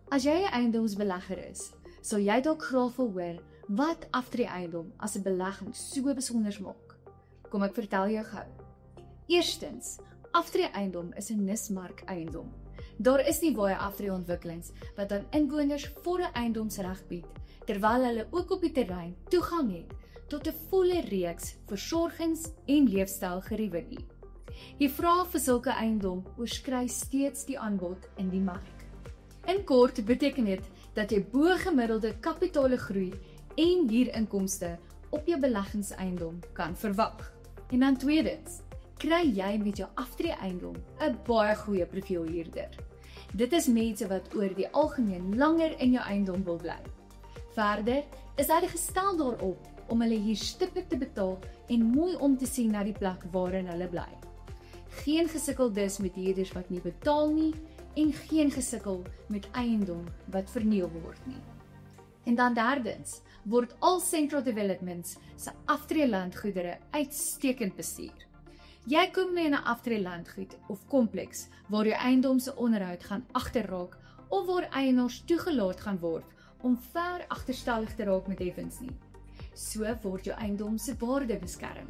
As jy 'n eiendomsbelegger is, sal jy dalk graag wil hoor wat aftreeeiendom as 'n belegging so besonder maak. Kom ek vertel jou gou. Eerstens, aftreeeiendom is 'n nismark-eiendom. Daar is nie baie aftreeontwikkelings wat aan inwoners volle eiendomsreg bied, terwyl hulle ook op die terrein toegang het tot 'n volle reeks versorgings- en leefstylgeriewe nie. Die vraag vir sulke eiendom oorskry steeds die aanbod in die mark. In kort beteken dit dat jy bo-gemiddelde kapitale groei en huurinkomste op jou beleggingseiendom kan verwag. En dan tweedens, kry jy met jou aftreeeiendom 'n baie goeie profielhuurder. Dit is mense wat oor die algemeen langer in jou eiendom wil bly. Verder is hulle gestel daarop om hulle huurstippe te betaal en mooi om te sien na die plek waarin hulle bly. Geen gesukkel dus met huurders wat nie betaal nie en geen gesukkel met eiendom wat verniel word nie. En dan derdens, word al Central Developments se aftreelandgoedere uitstekend bestuur. Jy kom nie in 'n aftreelandgoed of kompleks waar jou eiendom se onderhoud gaan agterraak of waar eienaars toegelaat gaan word om ver agterstallig te raak met heffings nie. So word jou eiendom se waarde beskerm.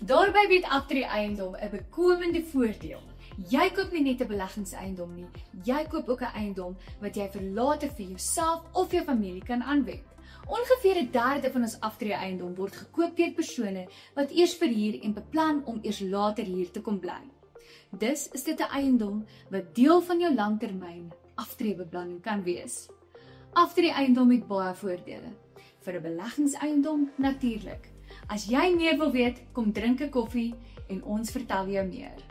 Daarby bied aftreeeiendom 'n bekomende voordeel. Jy koop nie net 'n beleggingseiendom nie, jy koop ook 'n eiendom wat jy vir later vir jouself of jou familie kan aanwend. Ongeveer 1/3 van ons aftreeeiendom word gekoop deur persone wat eers verhuur en beplan om eers later hier te kom bly. Dus is dit 'n eiendom wat deel van jou langtermyn aftreebeplanning kan wees. Aftreeeiendom het baie voordele. Vir 'n beleggingseiendom natuurlik. As jy meer wil weet, kom drink 'n koffie en ons vertel jou meer.